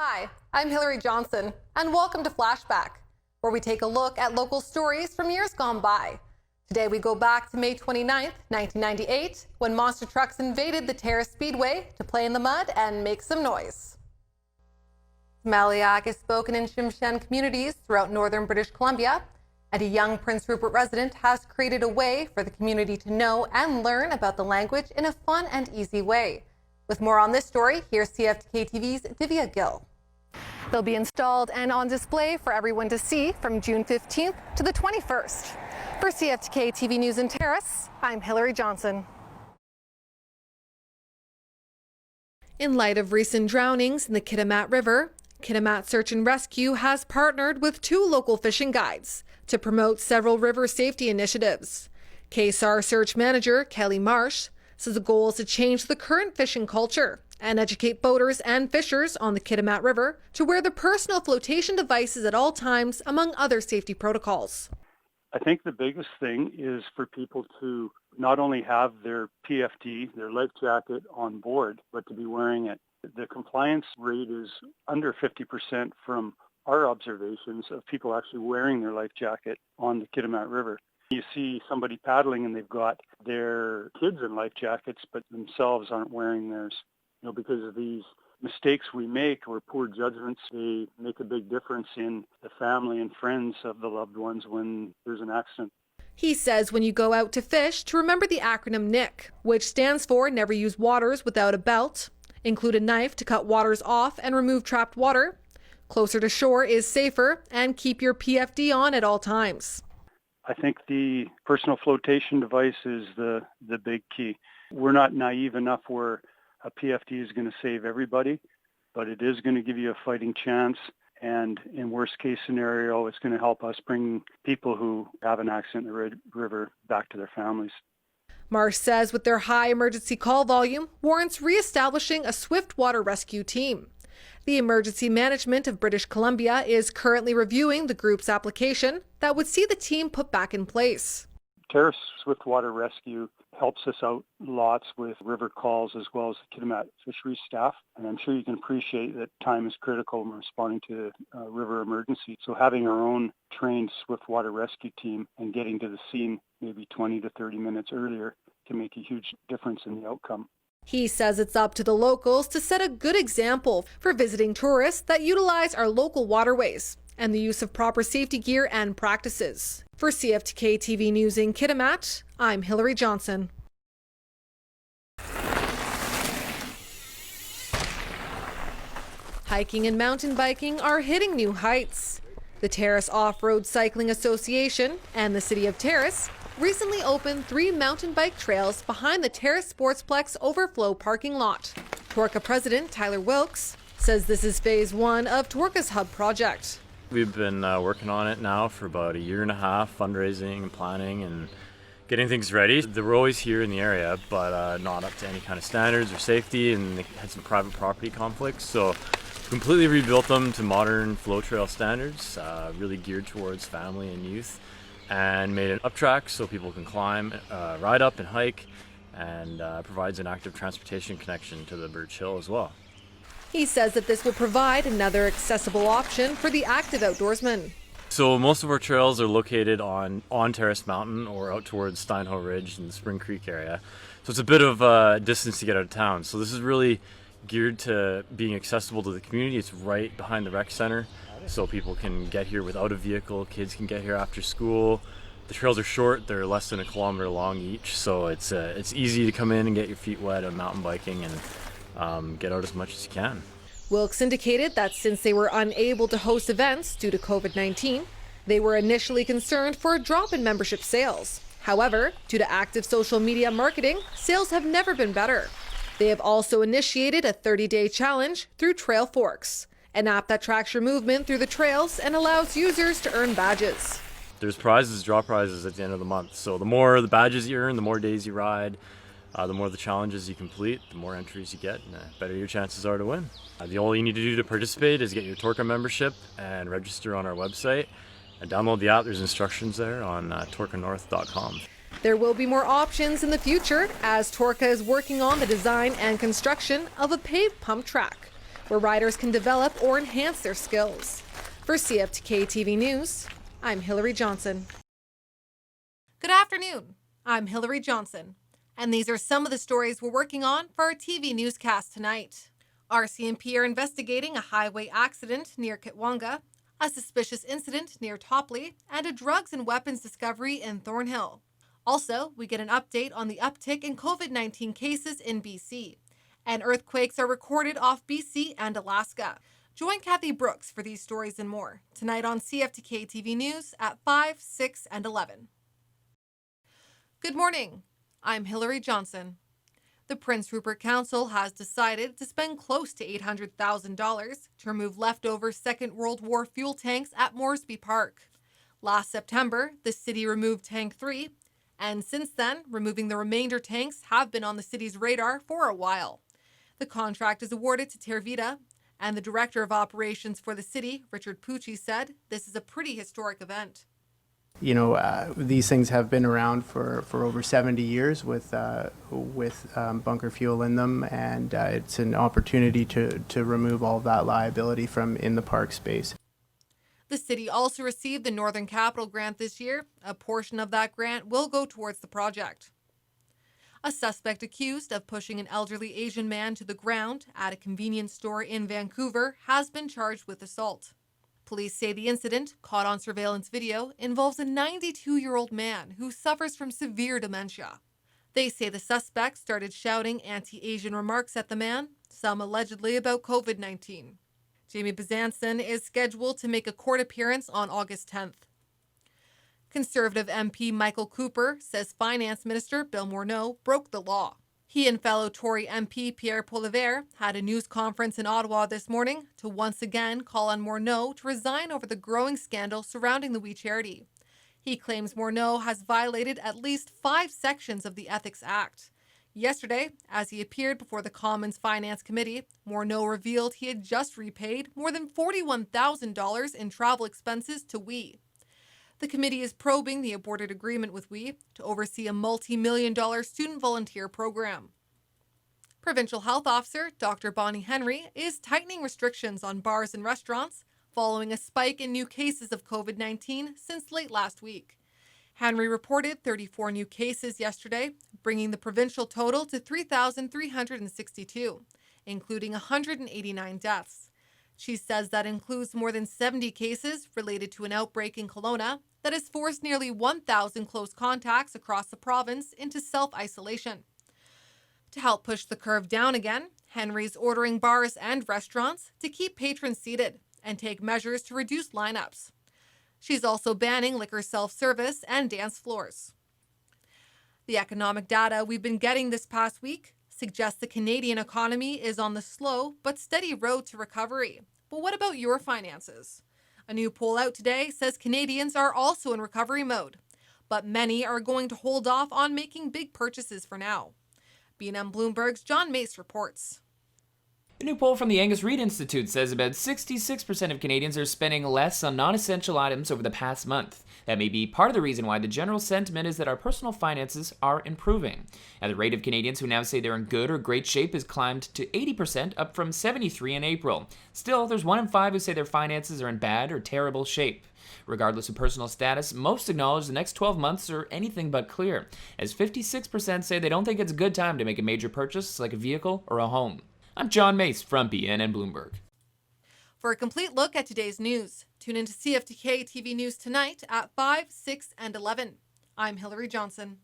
Hi, I'm Hillary Johnson, and welcome to Flashback, where we take a look at local stories from years gone by. Today we go back to May 29th, 1998, when monster trucks invaded the Terrace Speedway to play in the mud and make some noise. Maliak is spoken in Tsimshian communities throughout northern British Columbia, and a young Prince Rupert resident has created a way for the community to know and learn about the language in a fun and easy way. With more on this story, here's CFTK TV's Divya Gill. They'll be installed and on display for everyone to see from June 15th to the 21st. For CFTK TV News in Terrace, I'm Hillary Johnson. In light of recent drownings in the Kitimat River, Kitimat Search and Rescue has partnered with 2 local fishing guides to promote several river safety initiatives. KSAR Search Manager Kelly Marsh says the goal is to change the current fishing culture and educate boaters and fishers on the Kitimat River to wear the personal flotation devices at all times, among other safety protocols. I think the biggest thing is for people to not only have their PFD, their life jacket on board, but to be wearing it. The compliance rate is under 50% from our observations of people actually wearing their life jacket on the Kitimat River. You see somebody paddling and they've got their kids in life jackets, but themselves aren't wearing theirs. Because of these mistakes we make or poor judgments, they make a big difference in the family and friends of the loved ones when there's an accident. He says when you go out to fish, to remember the acronym NIC, which stands for Never Use Waters Without a Belt. Include a knife to cut waters off and remove trapped water. Closer to shore is safer, and keep your PFD on at all times. I think the personal flotation device is the big key. We're not naive enough where a PFD is going to save everybody, but it is going to give you a fighting chance. And in worst case scenario, it's going to help us bring people who have an accident in the river back to their families. Marsh says with their high emergency call volume warrants reestablishing a swift water rescue team. The Emergency Management of British Columbia is currently reviewing the group's application that would see the team put back in place. Terrace Swift Water Rescue helps us out lots with river calls as well as the Kitimat fisheries staff. And I'm sure you can appreciate that time is critical in responding to a river emergency. So having our own trained swift water rescue team and getting to the scene maybe 20 to 30 minutes earlier can make a huge difference in the outcome. He says it's up to the locals to set a good example for visiting tourists that utilize our local waterways and the use of proper safety gear and practices. For CFTK TV News in Kitimat, I'm Hillary Johnson. Hiking and mountain biking are hitting new heights. The Terrace Off-Road Cycling Association and the City of Terrace recently opened 3 mountain bike trails behind the Terrace Sportsplex overflow parking lot. Torca President Tyler Wilkes says this is phase 1 of Torca's Hub project. We've been working on it now for about a year and a half, fundraising and planning and getting things ready. They were always here in the area, but not up to any kind of standards or safety, and they had some private property conflicts. So completely rebuilt them to modern flow trail standards, really geared towards family and youth, and made an up track so people can climb, ride up and hike, and provides an active transportation connection to the Birch Hill as well. He says that this will provide another accessible option for the active outdoorsman. So most of our trails are located on Terrace Mountain or out towards Steinhoe Ridge and the Spring Creek area. So it's a bit of a distance to get out of town. So this is really geared to being accessible to the community. It's right behind the rec center, so people can get here without a vehicle. Kids can get here after school. The trails are short; they're less than 1 kilometer long each, so it's easy to come in and get your feet wet on mountain biking and get out as much as you can. Wilkes indicated that since they were unable to host events due to COVID-19, they were initially concerned for a drop in membership sales. However, due to active social media marketing, sales have never been better. They have also initiated a 30-day challenge through Trail Forks, an app that tracks your movement through the trails and allows users to earn badges. There's prizes, draw prizes at the end of the month. So the more the badges you earn, the more days you ride, the more the challenges you complete, the more entries you get, and the better your chances are to win. All you need to do to participate is get your Torca membership and register on our website and download the app. There's instructions there on torcanorth.com. There will be more options in the future as Torca is working on the design and construction of a paved pump track, where riders can develop or enhance their skills. For CFTK TV News, I'm Hillary Johnson. Good afternoon. I'm Hillary Johnson, and these are some of the stories we're working on for our TV newscast tonight. RCMP are investigating a highway accident near Kitwanga, a suspicious incident near Topley, and a drugs and weapons discovery in Thornhill. Also, we get an update on the uptick in COVID-19 cases in BC, and earthquakes are recorded off BC and Alaska. Join Kathy Brooks for these stories and more tonight on CFTK TV News at 5, 6, and 11. Good morning. I'm Hillary Johnson. The Prince Rupert Council has decided to spend close to $800,000 to remove leftover Second World War fuel tanks at Moresby Park. Last September, the city removed Tank 3, and since then, removing the remainder tanks have been on the city's radar for a while. The contract is awarded to Tervita, and the Director of Operations for the city, Richard Pucci, said this is a pretty historic event. You know, these things have been around for over 70 years with bunker fuel in them, and it's an opportunity to remove all of that liability from in the park space. The city also received the Northern Capital Grant this year. A portion of that grant will go towards the project. A suspect accused of pushing an elderly Asian man to the ground at a convenience store in Vancouver has been charged with assault. Police say the incident, caught on surveillance video, involves a 92-year-old man who suffers from severe dementia. They say the suspect started shouting anti-Asian remarks at the man, some allegedly about COVID-19. Jamie Bezanson is scheduled to make a court appearance on August 10th. Conservative MP Michael Cooper says Finance Minister Bill Morneau broke the law. He and fellow Tory MP Pierre Poilievre had a news conference in Ottawa this morning to once again call on Morneau to resign over the growing scandal surrounding the We Charity. He claims Morneau has violated at least 5 sections of the Ethics Act. Yesterday, as he appeared before the Commons Finance Committee, Morneau revealed he had just repaid more than $41,000 in travel expenses to We. The committee is probing the aborted agreement with We to oversee a multi-million-dollar student volunteer program. Provincial Health Officer Dr. Bonnie Henry is tightening restrictions on bars and restaurants following a spike in new cases of COVID-19 since late last week. Henry reported 34 new cases yesterday, bringing the provincial total to 3,362, including 189 deaths. She says that includes more than 70 cases related to an outbreak in Kelowna that has forced nearly 1,000 close contacts across the province into self-isolation. To help push the curve down again, Henry's ordering bars and restaurants to keep patrons seated and take measures to reduce lineups. She's also banning liquor self-service and dance floors. The economic data we've been getting this past week suggests the Canadian economy is on the slow but steady road to recovery. But what about your finances? A new poll out today says Canadians are also in recovery mode, but many are going to hold off on making big purchases for now. B&M Bloomberg's John Mace reports. A new poll from the Angus Reid Institute says about 66% of Canadians are spending less on non-essential items over the past month. That may be part of the reason why the general sentiment is that our personal finances are improving. And the rate of Canadians who now say they're in good or great shape has climbed to 80%, up from 73% in April. Still, there's 1 in 5 who say their finances are in bad or terrible shape. Regardless of personal status, most acknowledge the next 12 months are anything but clear, as 56% say they don't think it's a good time to make a major purchase like a vehicle or a home. I'm John Mace from BNN Bloomberg. For a complete look at today's news, tune into CFTK TV News tonight at 5, 6, and 11. I'm Hillary Johnson.